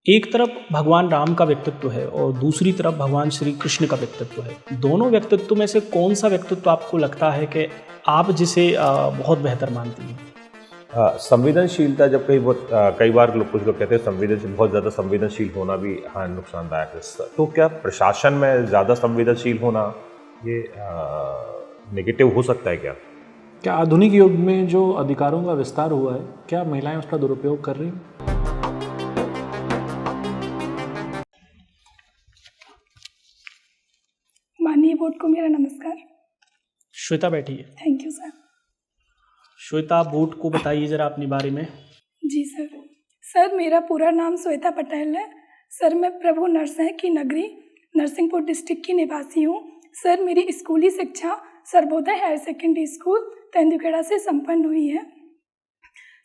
एक तरफ भगवान राम का व्यक्तित्व है और दूसरी तरफ भगवान श्री कृष्ण का व्यक्तित्व है। दोनों व्यक्तित्व में से कौन-सा व्यक्तित्व आपको लगता है कि आप जिसे बहुत बेहतर मानती हैं? संवेदनशीलता जब कई बार कुछ लोग कहते हैं संवेदनशील, बहुत ज़्यादा संवेदनशील होना भी हाँ नुकसानदायक है। तो क्या प्रशासन में ज़्यादा संवेदनशील होना ये नेगेटिव हो सकता है क्या? क्या आधुनिक युग में जो अधिकारों का विस्तार हुआ है, क्या महिलाएं उसका दुरुपयोग कर रही हैं? माननीय बोर्ड को मेरा नमस्कार। श्वेता बैठी है। Thank you sir. Shweta, board को बताइए ज़रा अपने बारे में। जी सर। सर मेरा पूरा नाम श्वेता पटेल है। सर मैं प्रभु नरसिंह की नगरी नरसिंहपुर डिस्ट्रिक्ट की निवासी हूँ। सर मेरी स्कूली शिक्षा Sarvodaya higher secondary school Tendukheda से संपन्न हुई है।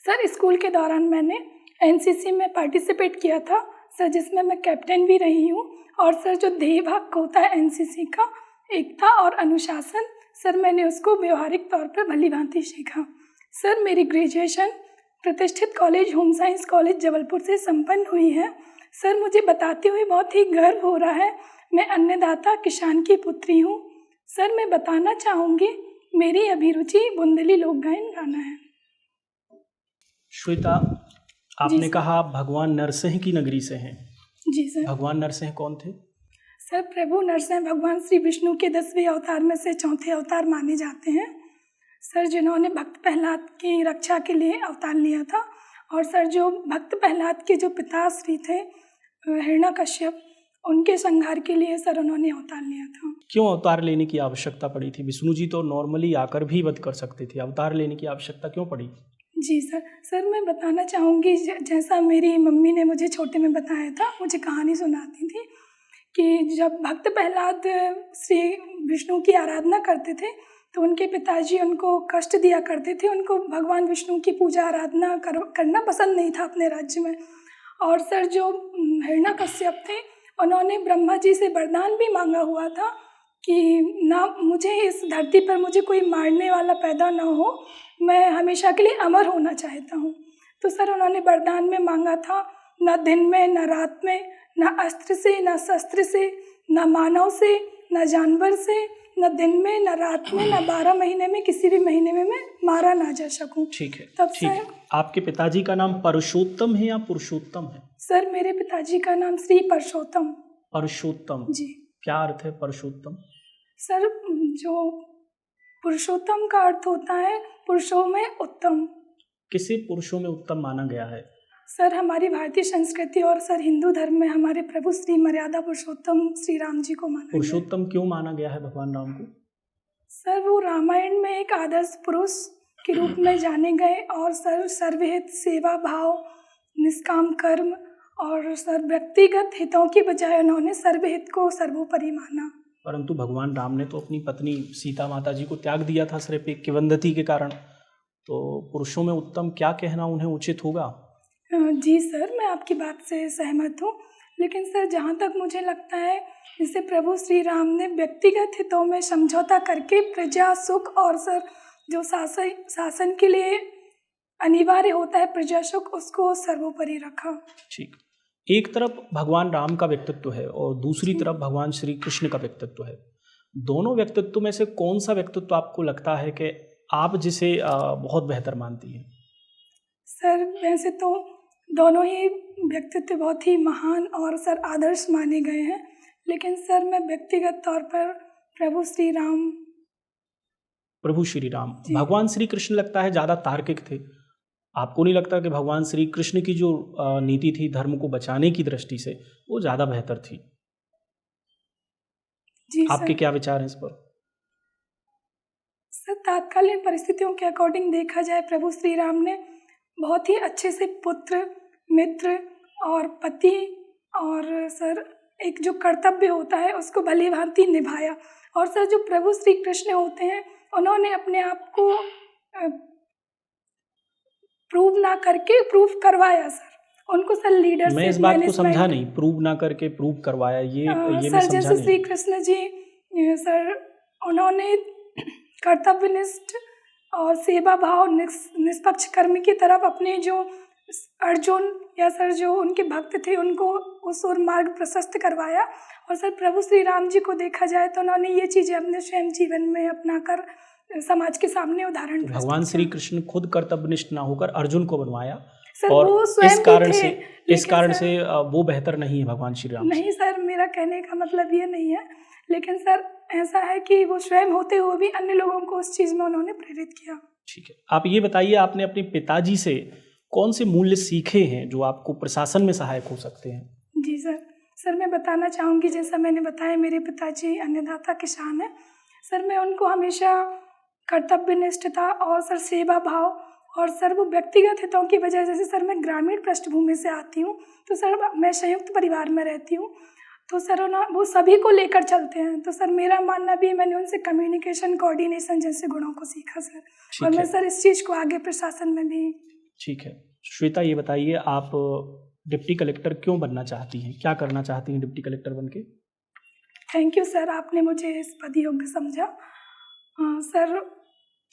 सर स्कूल के दौरान मैंने एनसीसी में पार्टिसिपेट किया था सर, जिसमें मैं कैप्टन भी रही हूँ। और सर जो ध्येय भाग होता है एनसीसी का, एकता और अनुशासन, सर मैंने उसको व्यवहारिक तौर पर भली भांति सीखा। सर मेरी ग्रेजुएशन प्रतिष्ठित college home science college Jabalpur से संपन्न हुई है। सर मुझे बताते हुए बहुत ही गर्व हो रहा है, मैं अन्नदाता किसान की पुत्री हूँ। सर मैं बताना चाहूँगी मेरी अभिरुचि बुंदेली लोक गायन गाना है। श्वेता, आपने कहा भगवान नरसिंह की नगरी से हैं। जी सर। भगवान नरसिंह कौन थे? सर प्रभु नरसिंह भगवान श्री विष्णु के 10वें अवतार में से चौथे अवतार माने जाते हैं। सर जिन्होंने भक्त प्रहलाद की रक्षा के लिए अवतार लिया था। और सर जो भक्त प्रहलाद के जो पिताश्री थे हिरण्यकश्यप, उनके संहार के लिए सर उन्होंने अवतार लिया था। क्यों अवतार लेने की आवश्यकता पड़ी थी? विष्णु जी तो नॉर्मली आकर भी वध कर सकते थे, अवतार लेने की आवश्यकता क्यों पड़ी? जी सर। सर मैं बताना चाहूँगी जैसा मेरी मम्मी ने मुझे छोटे में बताया था, मुझे कहानी सुनाती थी कि जब भक्त प्रहलाद श्री विष्णु की आराधना करते थे तो उनके पिताजी उनको कष्ट दिया करते थे। उनको भगवान विष्णु की पूजा आराधना करना पसंद नहीं था अपने राज्य में। और सर जो हिरण्यकश्यप थे, उन्होंने ब्रह्मा जी से वरदान भी मांगा हुआ था कि ना मुझे इस धरती पर मुझे कोई मारने वाला पैदा ना हो, मैं हमेशा के लिए अमर होना चाहता हूँ। तो सर उन्होंने वरदान में मांगा था, ना दिन में ना रात में, ना अस्त्र से ना शस्त्र से, ना मानव से ना जानवर से, ना दिन में ना रात में, ना 12 महीने में किसी भी महीने में मैं मारा ना जा सकूं। ठीक है। तब ठीक है। आपके पिताजी का नाम परशुत्तम है या पुरुषोत्तम है? सर मेरे पिताजी का नाम श्री परशुत्तम। परशुत्तम जी। क्या अर्थ है परशुत्तम? सर जो पुरुषोत्तम का अर्थ होता है पुरुषों में उत्तम। किसे पुरुषों में उत्तम माना गया है? सर हमारी भारतीय संस्कृति और सर हिंदू धर्म में हमारे प्रभु श्री मर्यादा पुरुषोत्तम श्री राम जी को माना। पुरुषोत्तम क्यों माना गया है भगवान राम को? सर वो रामायण में एक आदर्श पुरुष के रूप में जाने गए और सर सर्वहित सेवा भाव, निष्काम कर्म और सर व्यक्तिगत हितों की बजाय उन्होंने सर्वहित को सर्वोपरि माना। परंतु भगवान राम ने तो अपनी पत्नी सीता माता जी को त्याग दिया था सिर्फ एक किंवदंती के कारण। तो पुरुषों में उत्तम क्या कहना उन्हें उचित होगा? जी सर, मैं आपकी बात से सहमत हूँ। लेकिन सर जहाँ तक मुझे लगता है, जैसे प्रभु श्री राम ने व्यक्तिगत हितों में समझौता करके प्रजा सुख और सर जो शासन के लिए अनिवार्य होता है प्रजा सुख, उसको सर्वोपरि रखा। ठीक। एक तरफ भगवान राम का व्यक्तित्व है और दूसरी तरफ भगवान श्री कृष्ण का व्यक्तित्व है। दोनों व्यक्तित्व में से कौन सा व्यक्तित्व आपको लगता है कि आप जिसे बहुत बेहतर मानती हैं? सर वैसे तो दोनों ही व्यक्तित्व बहुत ही महान और सर आदर्श माने गए हैं, लेकिन सर मैं व्यक्तिगत तौर पर प्रभु श्री राम। भगवान श्री कृष्ण लगता है ज़्यादा तार्किक थे। आपको नहीं लगता कि भगवान श्री कृष्ण की जो नीति थी धर्म को बचाने की दृष्टि से, वो ज़्यादा बेहतर थी? जी आपके क्या विचार हैं इस पर? सर तात्कालीन परिस्थितियों के अकॉर्डिंग देखा जाए, प्रभु श्री राम ने बहुत ही अच्छे से पुत्र, मित्र और पति और सर एक जो कर्तव्य होता है उसको भली भांति निभाया। और सर जो प्रभु श्री कृष्ण होते हैं, उन्होंने अपने आप को प्रूव ना करके प्रूव करवाया। सर उनको सर लीडरशिप, मैं इस बात को समझा नहीं, प्रूव ना करके प्रूव करवाया, ये मैं समझा नहीं। जैसे श्री कृष्ण जी सर उन्होंने कर्तव्यनिष्ठ और सेवा भाव निष्पक्ष कर्म की तरफ अपने जो अर्जुन या सर जो उनके भक्त थे उनको उस और मार्ग प्रशस्त करवाया। और सर प्रभु श्री राम जी को देखा जाए तो उन्होंने ये चीज़ें अपने स्वयं जीवन में अपनाकर समाज के सामने उदाहरण तो प्रस्तुत भगवान किया। श्री कृष्ण खुद कर्तव्यनिष्ठ ना होकर अर्जुन को बनवाया, सर और वो स्वयं इस भी कारण थे, से इस लेकिन कारण सर- से वो बेहतर नहीं है भगवान श्री राम से। नहीं सर, मेरा कहने का मतलब ये नहीं है, लेकिन सर ऐसा है कि वो स्वयं होते हुए भी अन्य लोगों को उस चीज़ में उन्होंने प्रेरित किया। ठीक है, आप ये बताइए, आपने अपने पिताजी से कौन से मूल्य सीखे हैं जो आपको प्रशासन में सहायक हो सकते हैं? जी सर मैं बताना चाहूँगी, जैसा मैंने बताया मेरे पिताजी अन्नदाता किसान हैं। सर मैं उनको हमेशा कर्तव्यनिष्ठता और सर सेवा भाव और सर वो व्यक्तिगत हितों की वजह, जैसे सर मैं ग्रामीण पृष्ठभूमि से आती हूँ, तो सर मैं संयुक्त परिवार में रहती हूँ, तो सर वो सभी को लेकर चलते हैं। तो सर मेरा मानना भी, मैंने उनसे कम्युनिकेशन, कोऑर्डिनेशन जैसे गुणों को सीखा सर, और मैं सर इस चीज़ को आगे प्रशासन में भी। ठीक है, श्वेता ये बताइए, आप डिप्टी कलेक्टर क्यों बनना चाहती हैं, क्या करना चाहती हैं डिप्टी कलेक्टर बन के? थैंक यू सर, आपने मुझे इस पद योग्य समझा। सर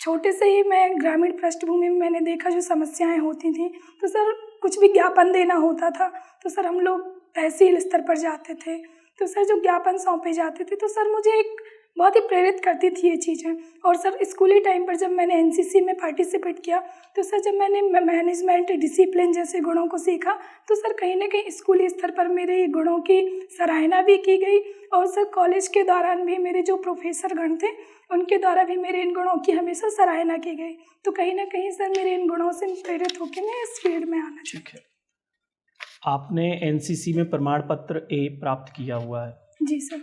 छोटे से ही मैं ग्रामीण पृष्ठभूमि में मैंने देखा जो समस्याएं होती थी, तो सर कुछ भी ज्ञापन देना होता था तो सर हम लोग तहसील स्तर पर जाते थे, तो सर जो ज्ञापन सौंपे जाते थे तो सर मुझे एक बहुत ही प्रेरित करती थी ये चीज़ें। और सर स्कूली टाइम पर जब मैंने एनसीसी में पार्टिसिपेट किया, तो सर जब मैंने मैनेजमेंट, डिसिप्लिन जैसे गुणों को सीखा, तो सर कहीं ना कहीं स्कूली स्तर पर मेरे ये गुणों की सराहना भी की गई, और सर कॉलेज के दौरान भी मेरे जो प्रोफेसर गण थे उनके द्वारा भी मेरे इन गुणों की हमेशा सराहना की गई। तो कहीं ना कहीं सर मेरे इन गुणों से प्रेरित होकर मैं इस फील्ड में आना ठीक है, आपने एनसीसी में प्रमाण पत्र ए प्राप्त किया हुआ है। जी सर।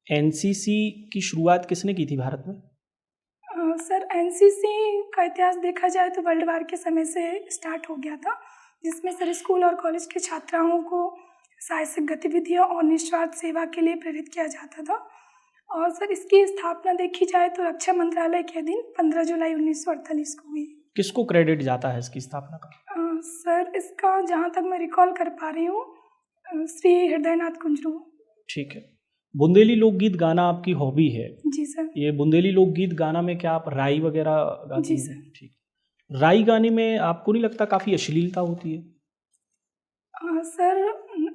एनसीसी की शुरुआत किसने की थी भारत में? सर एनसीसी का इतिहास देखा जाए तो वर्ल्ड वार के समय से स्टार्ट हो गया था, जिसमें सर स्कूल और कॉलेज के छात्राओं को साहसिक गतिविधियों और निस्वार्थ सेवा के लिए प्रेरित किया जाता था। और सर इसकी स्थापना देखी जाए तो रक्षा मंत्रालय के अधीन 15 जुलाई 1948 को हुई। किसको क्रेडिट जाता है इसकी स्थापना का? सर इसका जहाँ तक मैं रिकॉल कर पा रही हूँ, श्री हृदयनाथ कुंजरू। ठीक है, बुंदेली लोकगीत गाना आपकी हॉबी है। जी सर। ये बुंदेली लोकगीत गाना में क्या आप राई वगैरह गाती जी हैं? सर। ठीक, राई गाने में आपको नहीं लगता काफ़ी अश्लीलता होती है? सर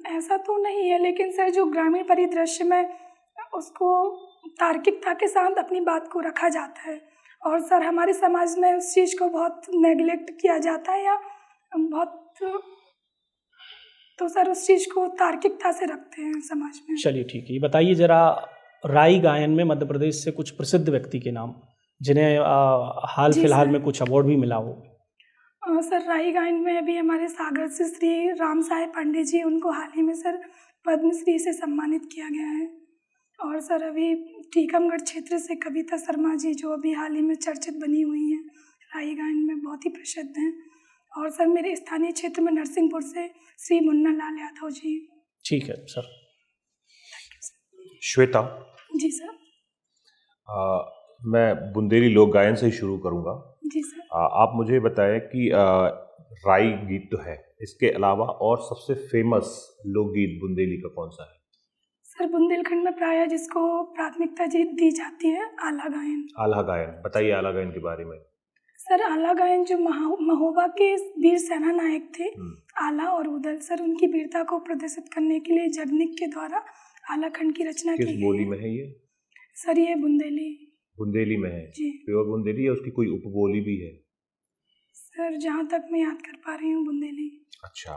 ऐसा तो नहीं है, लेकिन सर जो ग्रामीण परिदृश्य में उसको तार्किकता के साथ अपनी बात को रखा जाता है, और सर हमारे समाज में उस चीज़ को बहुत नेगलेक्ट किया जाता है या बहुत, तो सर उस चीज़ को तार्किकता से रखते हैं समाज में। चलिए ठीक है, ये बताइए जरा, राई गायन में मध्य प्रदेश से कुछ प्रसिद्ध व्यक्ति के नाम जिन्हें हाल जी फिलहाल सर। में कुछ अवार्ड भी मिला हो। सर राई गायन में अभी हमारे सागर से श्री राम साहेब पांडे जी, उनको हाल ही में सर पद्मश्री से सम्मानित किया गया है। और सर अभी टीकमगढ़ क्षेत्र से कविता शर्मा जी, जो अभी हाल ही में चर्चित बनी हुई हैं, राई गायन में बहुत ही प्रसिद्ध हैं। और सर मेरे स्थानीय क्षेत्र में नरसिंहपुर से श्री मुन्ना लाल यादव जी। ठीक है सर। श्वेता, जी सर। मैं बुंदेली लोक गायन से ही शुरू करूंगा। जी सर। आप मुझे बताएं कि राई गीत तो है, इसके अलावा और सबसे फेमस लोकगीत बुंदेली का कौन सा है? सर बुंदेलखंड में प्रायः जिसको प्राथमिकता दी जाती है, आला गायन। आला गायन, बताइए आला गायन के बारे में। सर आला गायन जो महोबा के वीर सेना नायक थे, आला और उदल, सर उनकी वीरता को प्रदर्शित करने के लिए जगनिक के द्वारा आला खंड की रचना की किस गई बोली है। में है ये? सर ये बुंदेली। बुंदेली में है? जी प्योर बुंदेली या उसकी कोई उपबोली भी है? सर जहाँ तक मैं याद कर पा रही हूँ, बुंदेली। अच्छा,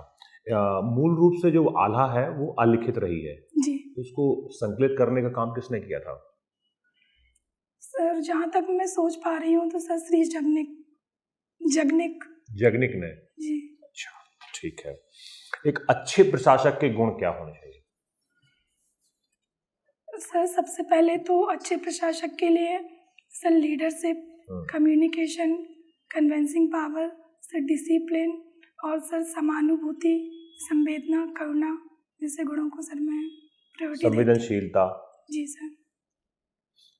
मूल रूप से जो आला है वो अलिखित रही है, जी तो उसको संकलित करने का काम किसने किया था? सर जहाँ तक मैं सोच पा रही हूँ तो सर श्री जगनिक। जगनिक ने। जी। अच्छा, ठीक है। एक अच्छे प्रशासक के गुण क्या होने चाहिए? सर सबसे पहले तो अच्छे प्रशासक के लिए sir leadership, communication, convincing power, sir discipline और सर समानुभूति, संवेदना, करुणा जैसे गुणों को सर मैं प्रायोरिटी देती हूँ। संवेदनशीलता। जी सर।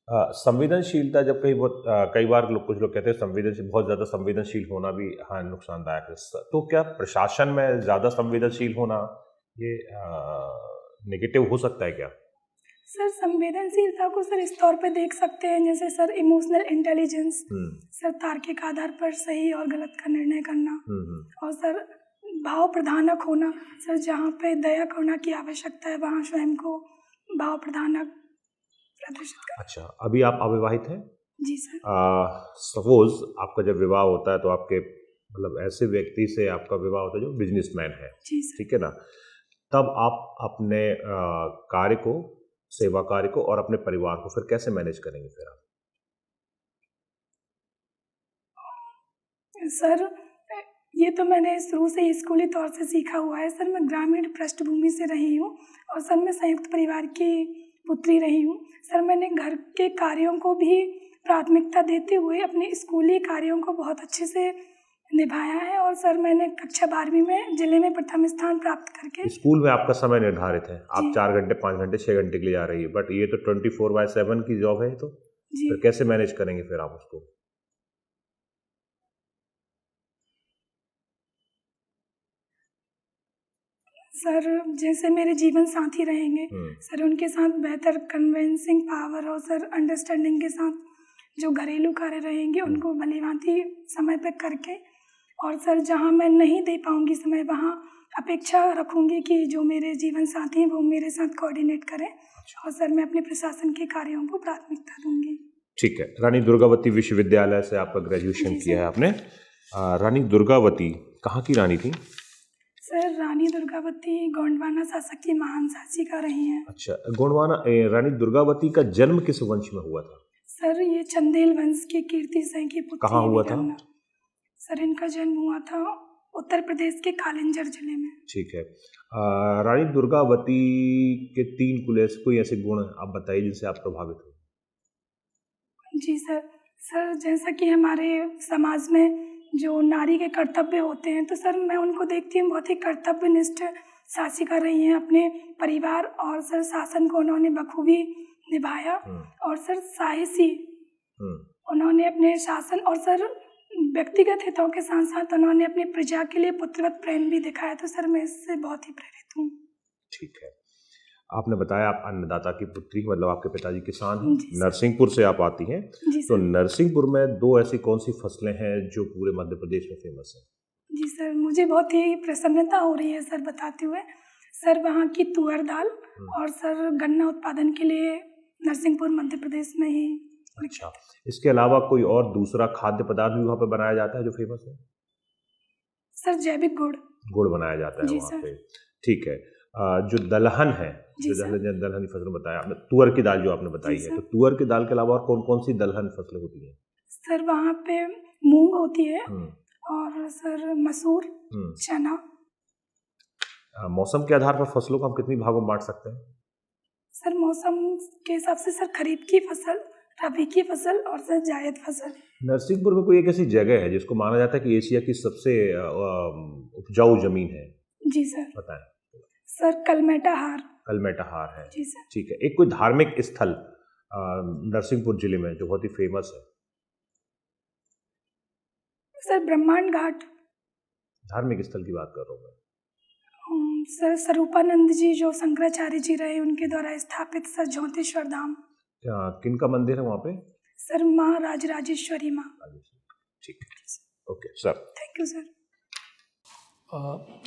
संवेदनशीलता जब कई बार कुछ लोग कहते हैं संवेदनशील, बहुत ज़्यादा संवेदनशील होना भी हाँ नुकसानदायक है, तो क्या प्रशासन में ज़्यादा संवेदनशील होना ये नेगेटिव हो सकता है क्या? सर संवेदनशीलता को सर इस तौर पे देख सकते हैं, जैसे सर इमोशनल इंटेलिजेंस, सर तार्किक आधार पर सही और गलत का निर्णय करना, और सर भाव प्रधानक होना। सर जहाँ पे दया करुणा की आवश्यकता है वहाँ स्वयं को भाव प्रधानक प्रदर्शित कर। अच्छा, अभी आप अविवाहित हैं? जी सर। सपोज आपका जब विवाह होता है तो आपके मतलब ऐसे व्यक्ति से आपका विवाह होता है जो बिजनेसमैन है, जी सर। ठीक है ना? तब आप अपने कार्य को, सेवा कार्य को और अपने परिवार को फिर कैसे मैनेज करेंगे फिर आप? सर ये तो मैंने शुरू से ही स्कूली तौर से सीखा हुआ है। सर मैं ग्रामीण पृष्ठभूमि से रही हूँ और सर मैं संयुक्त परिवार की पुत्री रही हूँ। सर मैंने घर के कार्यों को भी प्राथमिकता देते हुए अपने स्कूली कार्यों को बहुत अच्छे से निभाया है और सर मैंने कक्षा 12वीं में जिले में प्रथम स्थान प्राप्त करके। स्कूल में आपका समय निर्धारित है, आप जी। 4 घंटे, 5 घंटे, 6 घंटे के लिए जा रही है, बट ये तो 24/7 की जॉब है, तो जी फिर कैसे मैनेज करेंगे फिर आप उसको? सर जैसे मेरे जीवन साथी रहेंगे सर उनके साथ बेहतर कन्विंसिंग पावर और सर अंडरस्टैंडिंग के साथ जो घरेलू कार्य रहेंगे उनको भलीभांति समय पे करके, और सर जहाँ मैं नहीं दे पाऊँगी समय वहाँ अपेक्षा रखूँगी कि जो मेरे जीवन साथी हैं वो मेरे साथ कोऑर्डिनेट करें और सर मैं अपने प्रशासन के कार्यों को प्राथमिकता दूंगी। ठीक है। रानी दुर्गावती विश्वविद्यालय से आपका ग्रेजुएशन किया है आपने। रानी दुर्गावती कहाँ की रानी थी? सर रानी दुर्गावती गोंडवाना शासक की महान शासिका रही हैं। अच्छा, गोंडवाना रानी दुर्गावती का जन्म किस वंश में हुआ था? सर ये चंदेल वंश के कीर्ति सिंह की पुत्री। कहाँ हुआ था? सर इनका जन्म हुआ था उत्तर प्रदेश के कालिंजर जिले में। ठीक है। रानी दुर्गावती के 3 कुल कोई ऐसे गुण आप बताइए जिनसे आप प्रभावित हो। जी सर जैसा कि हमारे समाज में जो नारी के कर्तव्य होते हैं तो सर मैं उनको देखती हूँ बहुत ही कर्तव्यनिष्ठ शासिका रही हैं। अपने परिवार और सर शासन को उन्होंने बखूबी निभाया और सर साहसी उन्होंने अपने शासन और सर व्यक्तिगत हितों के साथ साथ उन्होंने अपनी प्रजा के लिए पुत्रवत प्रेम भी दिखाया। तो सर मैं इससे बहुत ही प्रेरित हूँ। ठीक है। आपने बताया आप अन्नदाता की पुत्री, मतलब आपके पिताजी किसान हैं, नरसिंहपुर से आप आती हैं। तो नरसिंहपुर में 2 ऐसी कौन सी फसलें हैं जो पूरे मध्य प्रदेश में फेमस हैं? जी सर मुझे बहुत ही प्रसन्नता हो रही है सर बताते हुए। सर वहाँ की तुअर दाल और सर गन्ना उत्पादन के लिए नरसिंहपुर मध्य प्रदेश में ही। अच्छा, इसके अलावा कोई और दूसरा खाद्य पदार्थ भी वहाँ पे बनाया जाता है जो फेमस है? सर जैविक गुड़ बनाया जाता है वहाँ सर। पे। ठीक है। जो दलहन है, जो दलहन की फसल बताया आपने, तुअर की दाल जो आपने बताई है, तो तुअर की दाल के अलावा और कौन कौन सी दलहन फसलें होती हैं? सर वहाँ पे मूंग होती है और सर मसूर, चना। मौसम के आधार पर फसलों को हम कितनी भागों में बांट सकते हैं? सर मौसम के हिसाब से सर खरीफ की फसल, रबी की फसल और सर जायद फसल। नरसिंहपुर में कोई एक ऐसी जगह है जिसको माना जाता है कि एशिया की सबसे उपजाऊ जमीन है? जी सर। बताएं। सर कलमेटा हार है। जी सर। ठीक है। एक कोई धार्मिक स्थल नरसिंहपुर जिले में जो बहुत ही फेमस है? सर ब्रह्मांड घाट। धार्मिक स्थल की बात कर रहा हूँ मैं। सर स्वरूपानंद जी जो शंकराचार्य जी रहे उनके द्वारा स्थापित सर ज्योतिश्वर धाम। किन का मंदिर है वहाँ पे? सर माँ राजराजेश्वरी माँ। ठीक है। Okay sir, thank you sir.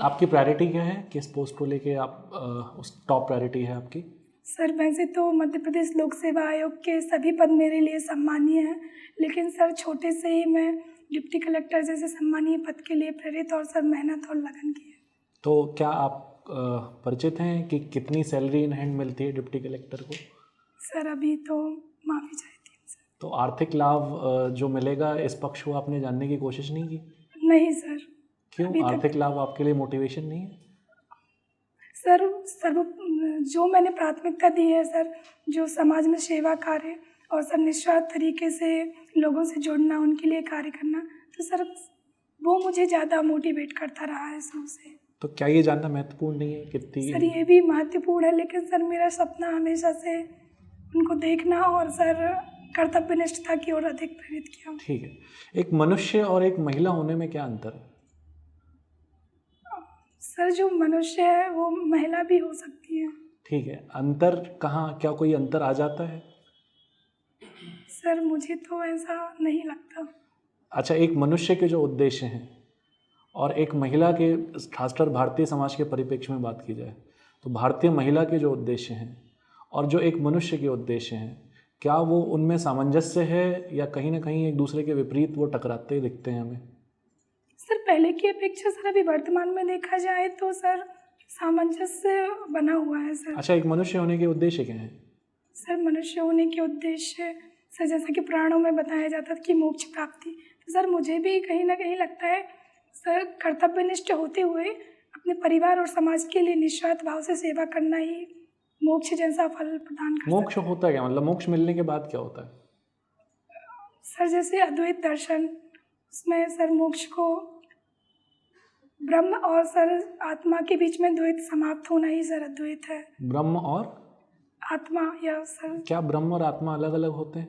आपकी प्रायोरिटी क्या है? किस पोस्ट को लेके आप उस टॉप प्रायोरिटी है आपकी? सर वैसे तो मध्य प्रदेश लोक सेवा आयोग के सभी पद मेरे लिए सम्मानीय हैं, लेकिन सर छोटे से ही मैं डिप्टी कलेक्टर जैसे सम्मानीय पद के लिए प्रेरित और सर मेहनत और लगन की है। तो क्या आप परिचित हैं कि कितनी सैलरी इन हैंड मिलती है डिप्टी कलेक्टर को? सर अभी तो माफ़ी चाहती हूँ सर। तो आर्थिक लाभ जो मिलेगा इस पक्ष को आपने जानने की कोशिश नहीं की? नहीं सर। क्यों? आर्थिक लाभ आपके लिए मोटिवेशन नहीं है? सर जो मैंने प्राथमिकता दी है सर, जो समाज में सेवा कार्य और सर निस्वार्थ तरीके से लोगों से जुड़ना, उनके लिए कार्य करना, तो सर वो मुझे ज़्यादा मोटिवेट करता रहा है शुरू से। तो क्या ये जानना महत्वपूर्ण नहीं है कितनी? सर ये भी महत्वपूर्ण है, लेकिन सर मेरा सपना हमेशा से उनको देखना और सर कर्तव्यनिष्ठता की ओर अधिक प्रेरित किया। ठीक है। एक मनुष्य और एक महिला होने में क्या अंतर है? सर जो मनुष्य है वो महिला भी हो सकती है। ठीक है। अंतर कहाँ, क्या कोई अंतर आ जाता है? सर मुझे तो ऐसा नहीं लगता। अच्छा, एक मनुष्य के जो उद्देश्य हैं और एक महिला के, खासकर भारतीय समाज के परिप्रेक्ष्य में बात की जाए तो भारतीय महिला के जो उद्देश्य हैं और जो एक मनुष्य के उद्देश्य हैं, क्या वो उनमें सामंजस्य है या कहीं ना कहीं एक दूसरे के विपरीत वो टकराते दिखते हैं हमें? सर पहले की अपेक्षा सर अभी वर्तमान में देखा जाए तो सर सामंजस्य बना हुआ है सर। अच्छा, एक मनुष्य होने के उद्देश्य क्या हैं? सर मनुष्य होने के उद्देश्य सर जैसा कि पुराणों में बताया जाता था कि मोक्ष प्राप्ति, तो सर मुझे भी कहीं ना कहीं लगता है सर कर्तव्यनिष्ठ होते हुए अपने परिवार और समाज के लिए निस्वार्थ भाव से सेवा करना ही मोक्ष जैसा फल प्रदान कर मोक्ष सकता होता है क्या? मतलब मोक्ष मिलने के बाद क्या होता है? है। सर जैसे अद्वैत दर्शन, उसमें सर मोक्ष को ब्रह्म और सर आत्मा के बीच में द्वैत समाप्त होना ही सर अद्वैत है। ब्रह्म और आत्मा या सर क्या ब्रह्म और आत्मा अलग अलग होते हैं?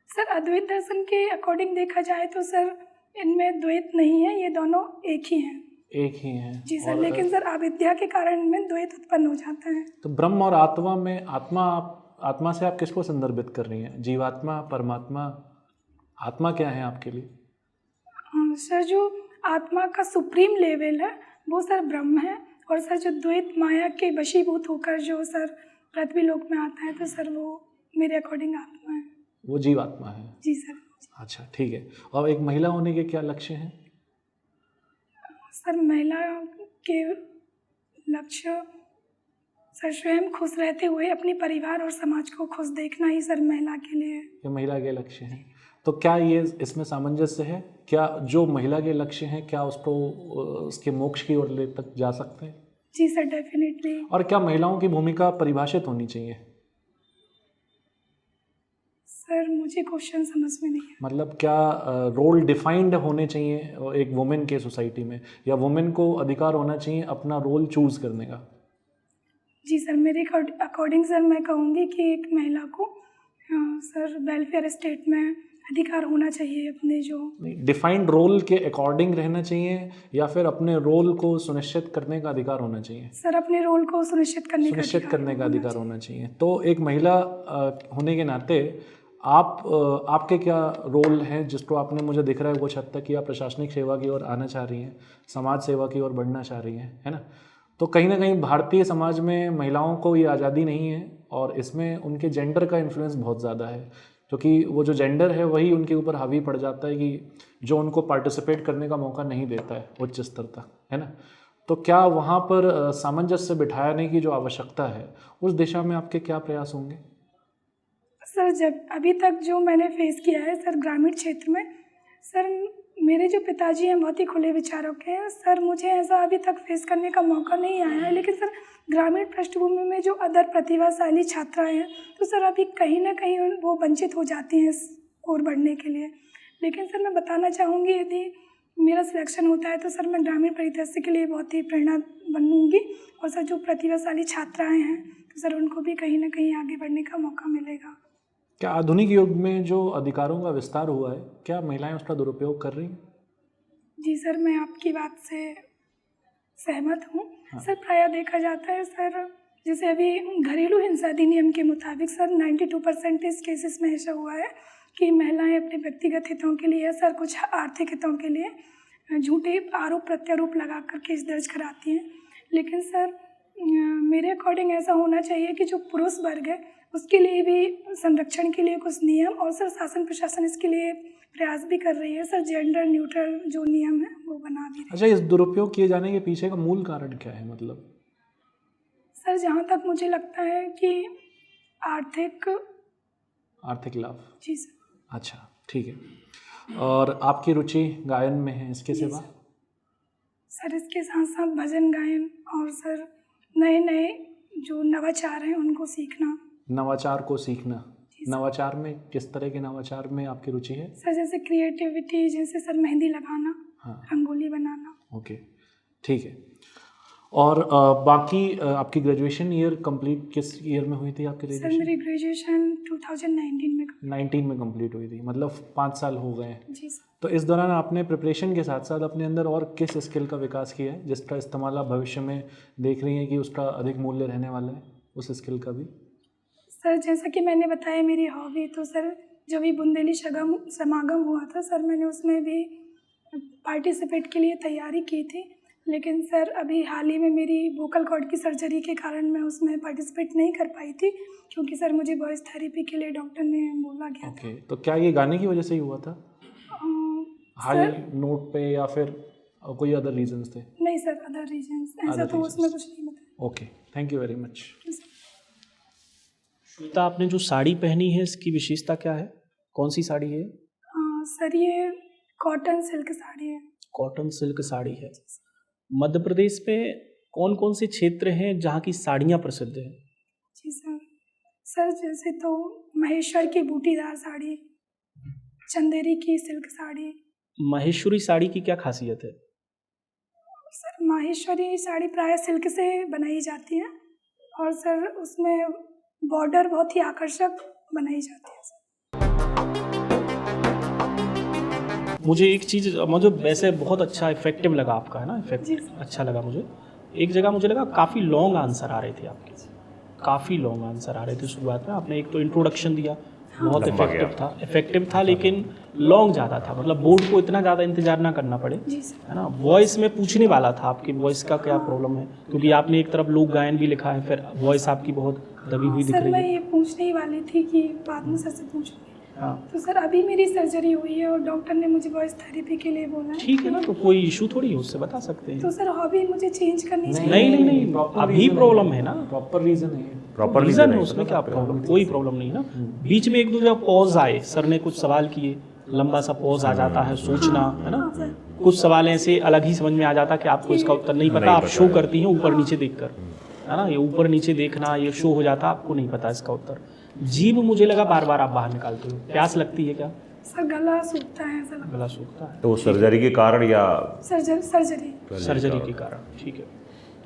सर अद्वैत दर्शन के अकॉर्डिंग देखा जाए तो सर इनमें द्वैत नहीं है, ये दोनों एक ही हैं। एक ही हैं। जी सर, और लेकिन सर अविद्या के कारण इनमें द्वैत उत्पन्न हो जाता है। तो ब्रह्म और आत्मा में आत्मा से आप किसको संदर्भित कर रही हैं? जीवात्मा, परमात्मा? आत्मा क्या है आपके लिए? सर जो आत्मा का सुप्रीम लेवल है वो सर ब्रह्म है, और सर जो द्वैत माया के वशीभूत होकर जो सर पृथ्वी लोक में आता है तो सर वो मेरे अकॉर्डिंग आत्मा है। वो जीवात्मा है। जी सर। अच्छा, ठीक है। और एक महिला होने के क्या लक्ष्य हैं? सर महिला के लक्ष्य सर स्वयं खुश रहते हुए अपने परिवार और समाज को खुश देखना ही सर महिला के लिए। ये महिला के लक्ष्य हैं। तो क्या ये इसमें सामंजस्य है? क्या जो महिला के लक्ष्य हैं क्या उसको उसके मोक्ष की ओर ले तक जा सकते हैं? जी सर, डेफिनेटली। और क्या महिलाओं की भूमिका परिभाषित होनी चाहिए? सर मुझे क्वेश्चन समझ में नहीं आया। मतलब क्या रोल डिफाइंड होने चाहिए एक वुमेन के सोसाइटी में, या वुमेन को अधिकार होना चाहिए अपना रोल चूज करने का? जी सर, मेरे अकॉर्डिंग सर मैं कहूँगी कि एक महिला को सर वेलफेयर स्टेट में अधिकार होना चाहिए अपने जो डिफाइंड रोल के अकॉर्डिंग रहना चाहिए, या फिर अपने रोल को सुनिश्चित करने का अधिकार होना चाहिए? सर अपने रोल को सुनिश्चित करने का अधिकार होना चाहिए। तो एक महिला होने के नाते आपके क्या रोल हैं जिसको आपने, मुझे दिख रहा है कुछ हद तक कि आप प्रशासनिक सेवा की ओर आना चाह रही हैं, समाज सेवा की ओर बढ़ना चाह रही हैं, है ना? तो कहीं ना कहीं भारतीय समाज में महिलाओं को ये आज़ादी नहीं है, और इसमें उनके जेंडर का इन्फ्लुएंस बहुत ज़्यादा है, क्योंकि वो जो जेंडर है वही उनके ऊपर हावी पड़ जाता है कि जो उनको पार्टिसिपेट करने का मौका नहीं देता है उच्च स्तर तक, है ना? तो क्या वहाँ पर सामंजस्य बिठाने की जो आवश्यकता है उस दिशा में आपके क्या प्रयास होंगे? सर जब अभी तक जो मैंने फेस किया है सर ग्रामीण क्षेत्र में, सर मेरे जो पिताजी हैं बहुत ही खुले विचारों के हैं सर, मुझे ऐसा अभी तक फेस करने का मौका नहीं आया है। लेकिन सर ग्रामीण पृष्ठभूमि में जो अदर प्रतिभाशाली छात्राएं हैं तो सर अभी कहीं ना कहीं वो वंचित हो जाती हैं और बढ़ने के लिए। लेकिन सर मैं बताना चाहूँगी, यदि मेरा सिलेक्शन होता है तो सर मैं ग्रामीण परिदृश्य के लिए बहुत ही प्रेरणा बनूँगी, और सर जो प्रतिभाशाली छात्राएँ हैं तो सर उनको भी कहीं ना कहीं आगे बढ़ने का मौका मिलेगा। क्या आधुनिक युग में जो अधिकारों का विस्तार हुआ है, क्या महिलाएं उसका दुरुपयोग कर रही हैं? जी सर, मैं आपकी बात से सहमत हूँ। हाँ। सर प्रायः देखा जाता है सर, जैसे अभी घरेलू हिंसा अधिनियम के मुताबिक सर 92% केसेस में ऐसा हुआ है कि महिलाएं अपने व्यक्तिगत हितों के लिए सर कुछ आर्थिक हितों के लिए झूठे आरोप प्रत्यारोप लगा कर केस दर्ज कराती हैं। लेकिन सर मेरे अकॉर्डिंग ऐसा होना चाहिए कि जो पुरुष वर्ग है उसके लिए भी संरक्षण के लिए कुछ नियम, और सर शासन प्रशासन इसके लिए प्रयास भी कर रही है सर, जेंडर न्यूट्रल जो नियम है वो बना भी रही है। अच्छा, इस दुरुपयोग किए जाने के पीछे का मूल कारण क्या है? मतलब सर जहाँ तक मुझे लगता है कि आर्थिक लाभ। जी सर। अच्छा, ठीक है। और आपकी रुचि गायन में है, इसके सिवा? सर इसके साथ साथ भजन गायन और सर नए नए जो नवाचार हैं उनको सीखना। नवाचार को सीखना। नवाचार में किस तरह के नवाचार में आपकी रुचि है? सर जैसे क्रिएटिविटी, जैसे सर मेहंदी लगाना, हाँ, रंगोली बनाना। ओके, ठीक है। और बाकी आपकी ग्रेजुएशन ईयर कंप्लीट किस ईयर में हुई थी आपकी सर ग्रेजुएशन? मेरी ग्रेजुएशन 2019 में 19 में कंप्लीट हुई थी, मतलब 5 साल हो गए हैं। जी सर। तो इस दौरान आपने प्रिपरेशन के साथ साथ अपने अंदर और किस स्किल का विकास किया है जिसका इस्तेमाल आप भविष्य में देख रही हैं कि उसका अधिक मूल्य रहने वाला है, उस स्किल का भी? सर जैसा कि मैंने बताया मेरी हॉबी, तो सर जो भी बुंदेली समागम हुआ था सर, मैंने उसमें भी पार्टिसिपेट के लिए तैयारी की थी, लेकिन सर अभी हाल ही में मेरी वोकल कॉर्ड की सर्जरी के कारण मैं उसमें पार्टिसिपेट नहीं कर पाई थी, क्योंकि सर मुझे वॉइस थेरेपी के लिए डॉक्टर ने बोला गया था। ओके, तो क्या ये गाने की वजह से ही हुआ था, हाई नोट पे, या फिर कोई अदर रीजंस थे? नहीं सर, अदर रीजंस ऐसा तो उसमें कुछ नहीं बताया। Okay, thank you very much. Shweta, आपने जो साड़ी पहनी है इसकी विशेषता क्या है? कौन सी साड़ी है? सर ये कॉटन सिल्क साड़ी है। कॉटन सिल्क साड़ी है। मध्य प्रदेश में कौन कौन से क्षेत्र हैं जहाँ की साड़ियाँ प्रसिद्ध हैं? जी सर जैसे तो महेश्वर की बूटीदार साड़ी, चंदेरी की सिल्क साड़ी। महेश्वरी साड़ी की क्या खासियत है? सर माहेश्वरी साड़ी प्राय सिल्क से बनाई जाती है, और सर उसमें बॉर्डर बहुत ही आकर्षक बनाई जाती है। मुझे एक चीज़, मुझे वैसे बहुत अच्छा इफेक्टिव लगा आपका, है ना, इफेक्ट अच्छा लगा मुझे। एक जगह मुझे लगा काफ़ी लॉन्ग आंसर आ रहे थे आपके, काफ़ी लॉन्ग आंसर आ रहे थे शुरुआत में। आपने एक तो इंट्रोडक्शन दिया, बहुत इफेक्टिव था, लेकिन लॉन्ग ज़्यादा था, मतलब बोर्ड को इतना ज़्यादा इंतजार ना करना पड़े, है ना। वॉइस में पूछने वाला था आपकी वॉइस का क्या प्रॉब्लम है, क्योंकि आपने एक तरफ लोक गायन भी लिखा है, फिर वॉइस आपकी बहुत दबी हुई दिख सर रही मैं है। ये पूछने ही वाली थी कि बाद में सर से पूछूंगी। हाँ, तो सर अभी मेरी सर्जरी हुई है और डॉक्टर ने मुझे वॉइस थेरेपी के लिए बोला है। ठीक है ना, तो कोई इशू थोड़ी है, उससे बता सकते हैं। तो सर हॉबी मुझे चेंज करनी चाहिए? नहीं, अभी प्रॉब्लम है ना, प्रॉपर रीजन है, प्रॉपर रीजन है, उसमें क्या प्रॉब्लम? कोई प्रॉब्लम नहीं ना। बीच में एक दो जगह पॉज आए, सर ने कुछ सवाल किए, लंबा सा पॉज आ जाता है, सोचना, है ना। कुछ सवाल ऐसे अलग ही समझ में आ जाता है कि आपको इसका उत्तर नहीं पता, आप शो करती हैं ऊपर नीचे देखकर, है ना। ये ऊपर नीचे देखना, ये शो हो जाता, आपको नहीं पता इसका उत्तर। जीभ मुझे लगा बार बार आप बाहर निकालते हो, प्यास लगती है क्या? सर गला सूखता है, ऐसा लगता गला सूखता है, तो सर्जरी के कारण या है। सर्जरी के कारण, ठीक है।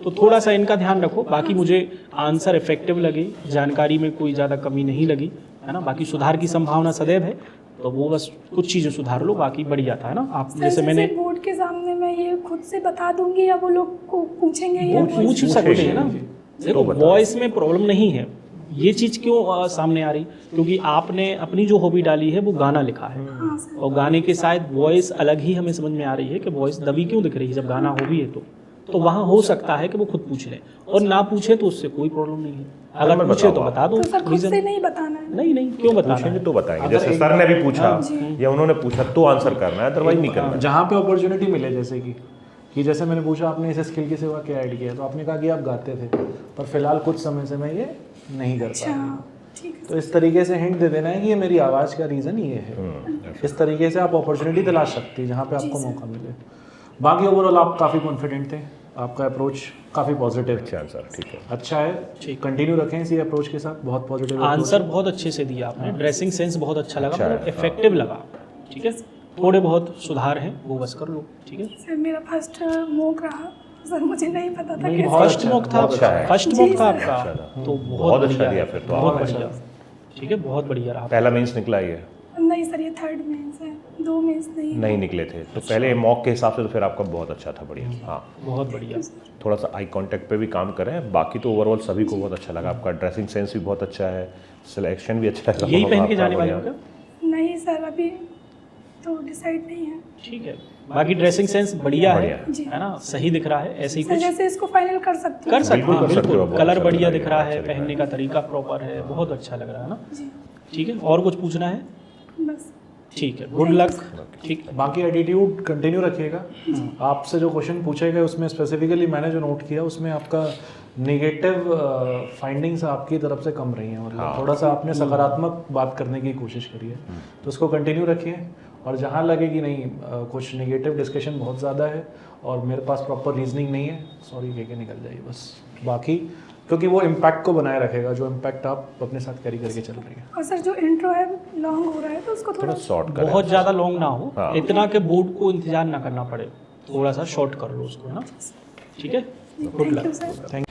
तो थोड़ा सा इनका ध्यान रखो। बाकी मुझे आंसर इफेक्टिव लगे, जानकारी में कोई ज़्यादा कमी नहीं लगी, है ना। बाकी सुधार की संभावना सदैव है, तो वो बस कुछ चीज़ें सुधार लो, बाकी बढ़िया था, है ना। आप जैसे मैंने बोर्ड के सामने मैं ये खुद से बता दूंगी या वो लोग को पूछेंगे? या पूछ सकते हैं ना। देखो वॉइस में प्रॉब्लम नहीं है, ये चीज़ क्यों सामने आ रही? क्योंकि आपने अपनी जो हॉबी डाली है वो गाना लिखा है, और गाने के शायद वॉइस अलग ही हमें समझ में आ रही है कि वॉइस दबी क्यों दिख रही है, जब गाना हॉबी है तो वहाँ हो सकता है कि वो खुद पूछ लें, और ना पूछे तो उससे कोई प्रॉब्लम नहीं है। अगर पूछे तो बता दो। तो सर खुद से नहीं बताना है? नहीं, क्यों बताना पूछेंगे है? तो बताएंगे, जैसे सर ने भी पूछा या उन्होंने पूछा तो आंसर करना है, अदरवाइज नहीं करना। जहाँ पे अपॉर्चुनिटी मिले, जैसे कि जैसे मैंने पूछा आपने इस स्किल की सेवा क्या ऐड किया, तो आपने कहा कि आप गाते थे, पर फिलहाल कुछ समय से मैं ये नहीं कर पा रही हूँ। तो इस तरीके से हिंट दे देना है कि ये मेरी आवाज़ का रीज़न ये है। इस तरीके से आप अपॉर्चुनिटी तलाश सकती है जहाँ पे आपको मौका मिले। बाकी ओवरऑल आप काफ़ी कॉन्फिडेंट थे, आपका अप्रोच काफ़ी पॉजिटिव है। अच्छा सर, ठीक है, अच्छा है, कंटिन्यू रखें इसी अप्रोच के साथ, बहुत पॉजिटिव आंसर बहुत अच्छे से दिया आपने, ड्रेसिंग सेंस बहुत अच्छा लगा, बहुत इफेक्टिव लगा, ठीक है। थोड़े बहुत सुधार हैं, वो बस कर लो, ठीक है। सर मेरा फर्स्ट मॉक रहा सर, मुझे नहीं पता था कि फर्स्ट मॉक था, फर्स्ट मॉक था आपका, तो बहुत अच्छा बढ़िया दिया है, फिर तो। बहुत बढ़िया, ठीक है, बहुत बढ़िया रहा। पहला मेंस निकला ही है? नहीं सर, ये थर्ड मेंस है, 2 मेंस नहीं निकले थे, तो पहले मॉक के हिसाब से तो फिर आपका बहुत अच्छा था, बढ़िया। हाँ, बहुत बढ़िया। थोड़ा सा आई कांटेक्ट पे भी काम करें, बाकी तो ओवरऑल सभी को बहुत अच्छा लगा। आपका ड्रेसिंग सेंस भी बहुत अच्छा है, सिलेक्शन भी अच्छा है। यही पहन के जाने वाले हो क्या? नहीं सर, अभी तो डिसाइड नहीं है। ठीक है, बाकी ड्रेसिंग सेंस बढ़िया है ना, सही दिख रहा है, ऐसे ही कुछ जैसे इसको फाइनल कर सकते कर सकते हैं, बिल्कुल। बहुत कलर अच्छा बढ़िया लग दिख रहा है, पहनने का तरीका प्रॉपर है, बहुत अच्छा लग रहा है ना। ठीक है, और कुछ पूछना है? बस ठीक है, गुड लक। ठीक, बाकी एटीट्यूड कंटिन्यू रखिएगा। आपसे जो क्वेश्चन पूछे गए उसमें स्पेसिफिकली मैंने जो नोट किया उसमें आपका नेगेटिव फाइंडिंग्स आपकी तरफ से कम रही हैं, मतलब थोड़ा सा आपने सकारात्मक बात करने की कोशिश करी है, तो उसको कंटिन्यू रखिए। और जहाँ लगे कि नहीं कुछ नेगेटिव डिस्कशन बहुत ज़्यादा है और मेरे पास प्रॉपर रीजनिंग नहीं है, सॉरी कह के निकल जाइए बस। बाकी क्योंकि वो इम्पैक्ट को बनाए रखेगा जो इम्पैक्ट आप अपने साथ कैरी करके चल रही है। और सर जो इंट्रो है लॉन्ग हो रहा है, तो उसको थोड़ा शॉर्ट करें, बहुत ज़्यादा लॉन्ग ना हो, इतना के बोर्ड को इंतजार ना करना पड़े, थोड़ा सा शॉर्ट कर लो उसको, है ना। ठीक है, good luck. Thank you sir. Thank